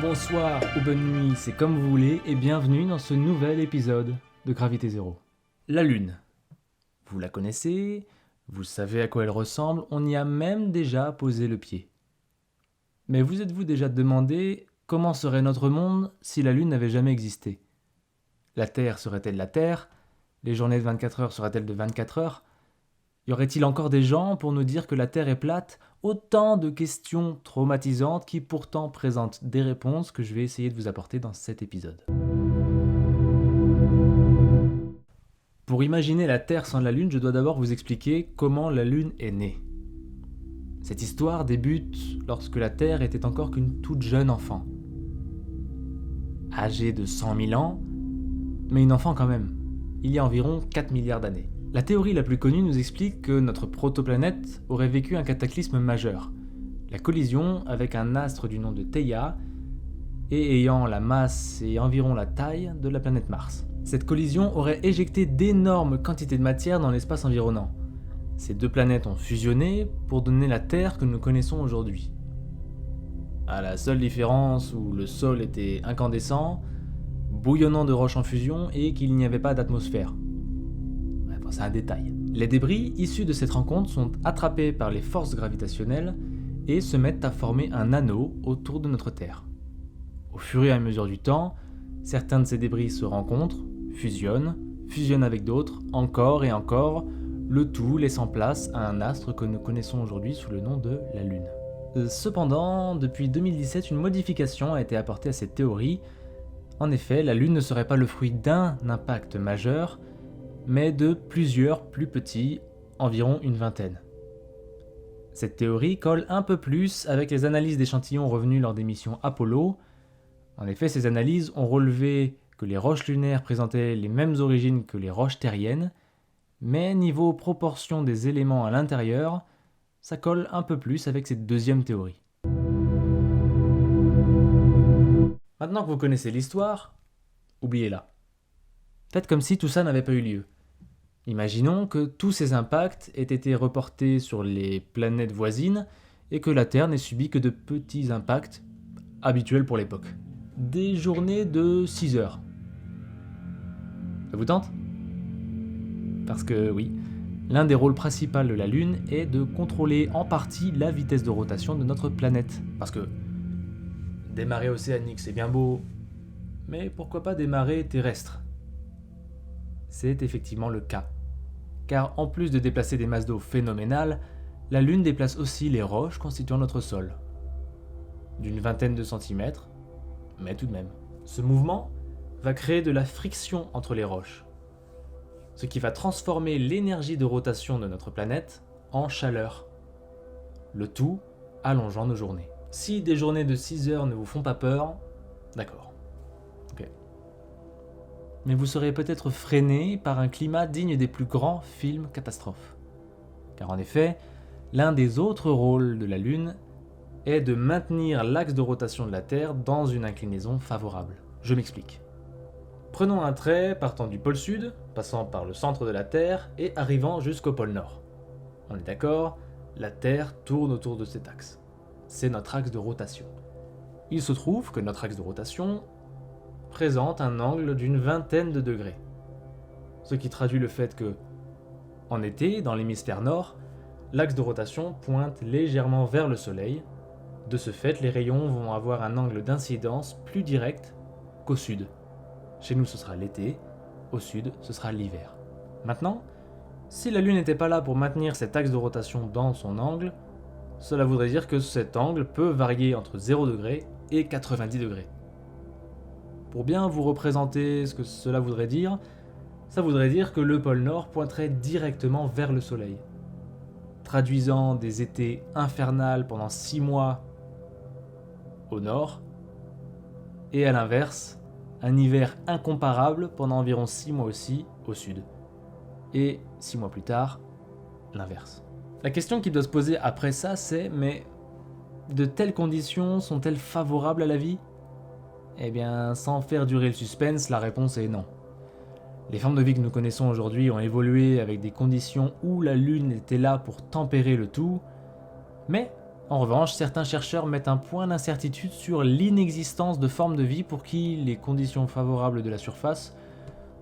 bonsoir ou bonne nuit, c'est comme vous voulez, et bienvenue dans ce nouvel épisode de Gravité Zéro. La Lune. Vous la connaissez, vous savez à quoi elle ressemble, on y a même déjà posé le pied. Mais vous êtes-vous déjà demandé comment serait notre monde si la Lune n'avait jamais existé ? La Terre serait-elle la Terre ? Les journées de 24 heures seraient-elles de 24 heures ? Y aurait-il encore des gens pour nous dire que la Terre est plate ? Autant de questions traumatisantes qui pourtant présentent des réponses que je vais essayer de vous apporter dans cet épisode. Pour imaginer la Terre sans la Lune, je dois d'abord vous expliquer comment la Lune est née. Cette histoire débute lorsque la Terre était encore qu'une toute jeune enfant. Âgée de 100 000 ans, mais une enfant quand même, il y a environ 4 milliards d'années. La théorie la plus connue nous explique que notre protoplanète aurait vécu un cataclysme majeur, la collision avec un astre du nom de Theia et ayant la masse et environ la taille de la planète Mars. Cette collision aurait éjecté d'énormes quantités de matière dans l'espace environnant. Ces deux planètes ont fusionné pour donner la Terre que nous connaissons aujourd'hui. À la seule différence où le sol était incandescent, bouillonnant de roches en fusion et qu'il n'y avait pas d'atmosphère. C'est un détail. Les débris issus de cette rencontre sont attrapés par les forces gravitationnelles et se mettent à former un anneau autour de notre Terre. Au fur et à mesure du temps, certains de ces débris se rencontrent, fusionnent avec d'autres, encore et encore, le tout laissant place à un astre que nous connaissons aujourd'hui sous le nom de la Lune. Cependant, depuis 2017, une modification a été apportée à cette théorie. En effet, la Lune ne serait pas le fruit d'un impact majeur, mais de plusieurs plus petits, environ une vingtaine. Cette théorie colle un peu plus avec les analyses d'échantillons revenus lors des missions Apollo. En effet, ces analyses ont relevé que les roches lunaires présentaient les mêmes origines que les roches terriennes, mais niveau proportion des éléments à l'intérieur, ça colle un peu plus avec cette deuxième théorie. Maintenant que vous connaissez l'histoire, oubliez-la. Faites comme si tout ça n'avait pas eu lieu. Imaginons que tous ces impacts aient été reportés sur les planètes voisines et que la Terre n'ait subi que de petits impacts habituels pour l'époque. Des journées de 6 heures. Ça vous tente ? Parce que oui, l'un des rôles principaux de la Lune est de contrôler en partie la vitesse de rotation de notre planète. Parce que des marées océaniques c'est bien beau, mais pourquoi pas des marées terrestres ? C'est effectivement le cas. Car en plus de déplacer des masses d'eau phénoménales, la Lune déplace aussi les roches constituant notre sol. D'une vingtaine de centimètres, mais tout de même. Ce mouvement va créer de la friction entre les roches, ce qui va transformer l'énergie de rotation de notre planète en chaleur. Le tout allongeant nos journées. Si des journées de 6 heures ne vous font pas peur, d'accord. Ok. Mais vous serez peut-être freiné par un climat digne des plus grands films catastrophes. Car en effet, l'un des autres rôles de la Lune est de maintenir l'axe de rotation de la Terre dans une inclinaison favorable. Je m'explique. Prenons un trait partant du pôle sud, passant par le centre de la Terre et arrivant jusqu'au pôle nord. On est d'accord, la Terre tourne autour de cet axe. C'est notre axe de rotation. Il se trouve que notre axe de rotation présente un angle d'une vingtaine de degrés. Ce qui traduit le fait que, en été, dans l'hémisphère nord, l'axe de rotation pointe légèrement vers le soleil. De ce fait, les rayons vont avoir un angle d'incidence plus direct qu'au sud. Chez nous, ce sera l'été, au sud, ce sera l'hiver. Maintenant, si la Lune n'était pas là pour maintenir cet axe de rotation dans son angle, cela voudrait dire que cet angle peut varier entre 0 degré et 90 degrés. Pour bien vous représenter ce que cela voudrait dire, ça voudrait dire que le pôle Nord pointerait directement vers le Soleil, traduisant des étés infernales pendant 6 mois au Nord, et à l'inverse, un hiver incomparable pendant environ 6 mois aussi au Sud. Et 6 mois plus tard, l'inverse. La question qui doit se poser après ça, c'est mais de telles conditions sont-elles favorables à la vie ? Eh bien, sans faire durer le suspense, la réponse est non. Les formes de vie que nous connaissons aujourd'hui ont évolué avec des conditions où la Lune était là pour tempérer le tout, mais En revanche, certains chercheurs mettent un point d'incertitude sur l'inexistence de formes de vie pour qui les conditions favorables de la surface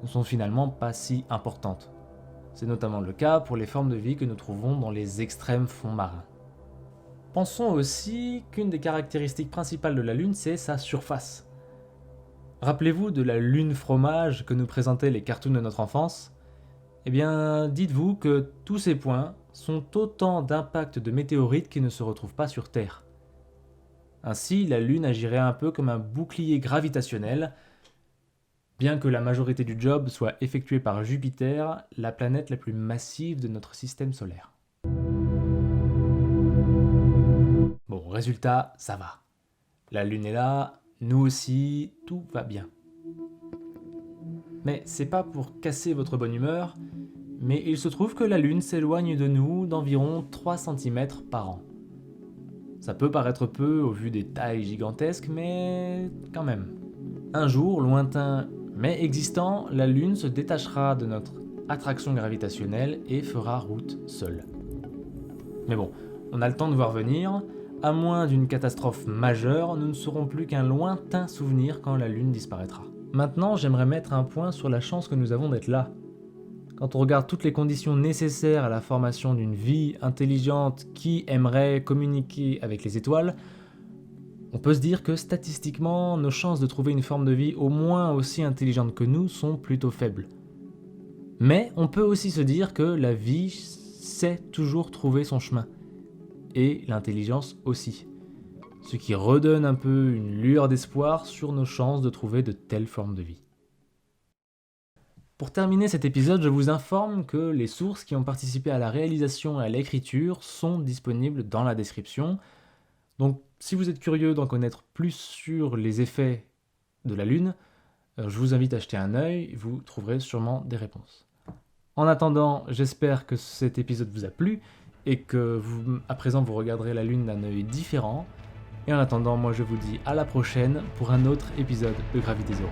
ne sont finalement pas si importantes. C'est notamment le cas pour les formes de vie que nous trouvons dans les extrêmes fonds marins. Pensons aussi qu'une des caractéristiques principales de la Lune, c'est sa surface. Rappelez-vous de la Lune fromage que nous présentaient les cartoons de notre enfance ? Eh bien, dites-vous que tous ces points sont autant d'impacts de météorites qui ne se retrouvent pas sur Terre. Ainsi, la Lune agirait un peu comme un bouclier gravitationnel, bien que la majorité du job soit effectuée par Jupiter, la planète la plus massive de notre système solaire. Bon, résultat, ça va. La Lune est là, nous aussi, tout va bien. Mais c'est pas pour casser votre bonne humeur, mais il se trouve que la Lune s'éloigne de nous d'environ 3 cm par an. Ça peut paraître peu au vu des tailles gigantesques, mais quand même. Un jour, lointain mais existant, la Lune se détachera de notre attraction gravitationnelle et fera route seule. Mais bon, on a le temps de voir venir. À moins d'une catastrophe majeure, nous ne serons plus qu'un lointain souvenir quand la Lune disparaîtra. Maintenant, j'aimerais mettre un point sur la chance que nous avons d'être là. Quand on regarde toutes les conditions nécessaires à la formation d'une vie intelligente qui aimerait communiquer avec les étoiles, on peut se dire que statistiquement, nos chances de trouver une forme de vie au moins aussi intelligente que nous sont plutôt faibles. Mais on peut aussi se dire que la vie sait toujours trouver son chemin. Et l'intelligence aussi. Ce qui redonne un peu une lueur d'espoir sur nos chances de trouver de telles formes de vie. Pour terminer cet épisode, je vous informe que les sources qui ont participé à la réalisation et à l'écriture sont disponibles dans la description. Donc si vous êtes curieux d'en connaître plus sur les effets de la Lune, je vous invite à jeter un œil, vous trouverez sûrement des réponses. En attendant, j'espère que cet épisode vous a plu et que à présent vous regarderez la Lune d'un œil différent. Et en attendant, moi je vous dis à la prochaine pour un autre épisode de Gravité Zéro.